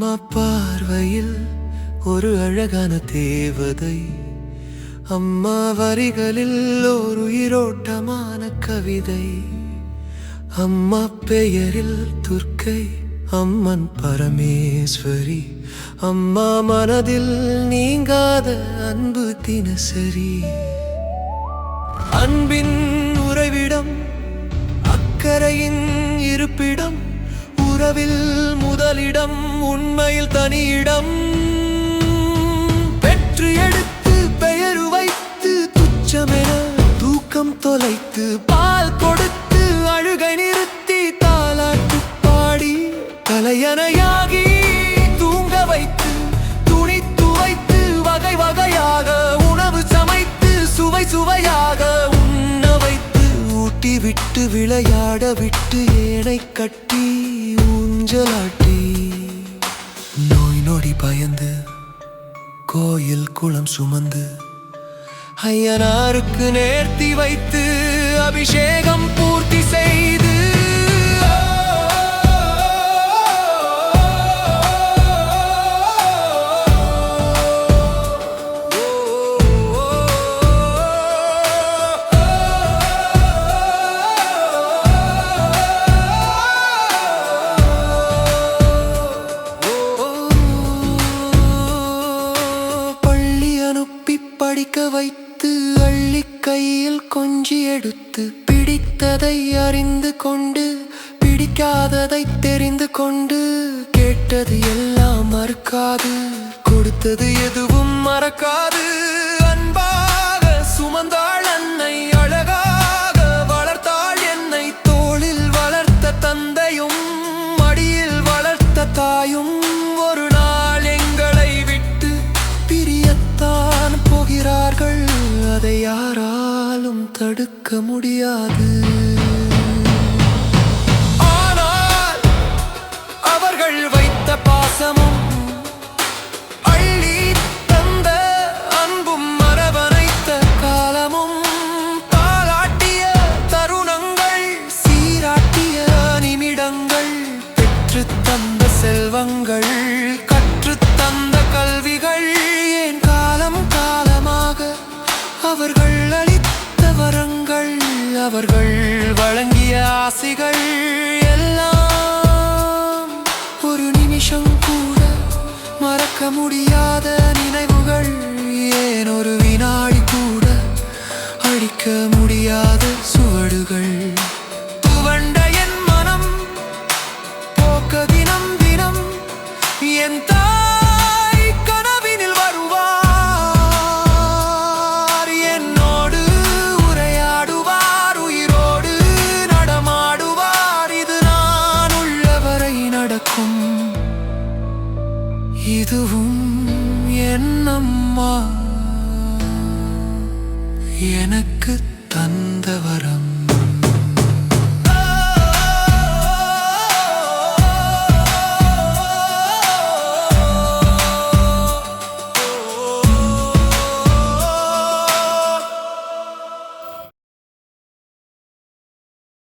அம்மா பார்வையில் ஒரு அழகான தேவதை, அம்மா வரிகளில் ஒரு உயிரோட்டமான கவிதை, அம்மா பெயரில் துர்க்கை, அம்மன் பரமேஸ்வரி, அம்மா மனதில் நீங்காத அன்பு தினசரி. அன்பின் உறைவிடம், அக்கறையின் இருப்பிடம், உறவில் முதலிடம், உண்மையில் தனியிடம். பெற்று எடுத்து பெயர் வைத்து துச்சமென தூக்கம் தொலைத்து, பால் கொடுத்து அழுகை நிறுத்தி தாலாட்டு பாடி தலையணையாகி தூங்க வைத்து, துணி துவைத்து வகை வகையாக உணவு சமைத்து சுவை சுவையாக உண்ண வைத்து, ஊட்டி விட்டு விளையாட விட்டு ஏனை கட்டி ஊஞ்சலாட்டி, நோய் நொடி பயந்து கோயில் குளம் சுமந்து ஐயனாருக்கு நேர்த்தி வைத்து அபிஷேகம் பூர்த்தி செய்து, படிக்க வைத்து அள்ளி கையில் கொஞ்சி எடுத்து, பிடித்ததை அறிந்து கொண்டு பிடிக்காததை தெரிந்து கொண்டு, கேட்டது எல்லாம் மறுக்காது கொடுத்தது எதுவும் மறக்காது, அன்பாக சுமந்தாள் அன்னை, அழகாக வளர்த்தாள் என்னை, தோளில் வளர்த்த தந்தையும் மடியில் வளர்த்த தாயும் ஒரு நாள் எங்களை விட்டு பிரியத்தான் போகிறார்கள், அதை யாராலும் தடுக்க முடியாது. ஆனால் அவர்கள் வைத்த பாசமும் அள்ளி தந்த அன்பும் அரவணைத்த காலமும், தாலாட்டிய தருணங்கள் சீராட்டிய நிமிடங்கள், பெற்று தந்த செல்வங்கள் கற்று தந்த கல்விகள், ஏன் காலம் காலமாக அவர்கள் அளித்த வரங்கள், அவர்கள் வழங்கிய ஆசைகள் எல்லாம் ஒரு நிமிஷம் கூட மறக்க முடியாத நினைவுகள், ஏன் ஒரு வினாடி கூட அழிக்க முடியாத சுவடுகள். துவண்ட என் மனம் போக்க தினம் தினம் என் தாய் கனவினில் வருவார், என்னோடு உரையாடுவார், உயிரோடு நடமாடுவார், இது நான் உள்ளவரை நடக்கும், இதுவும் என் அம்மா எனக்கு தந்த வரம்.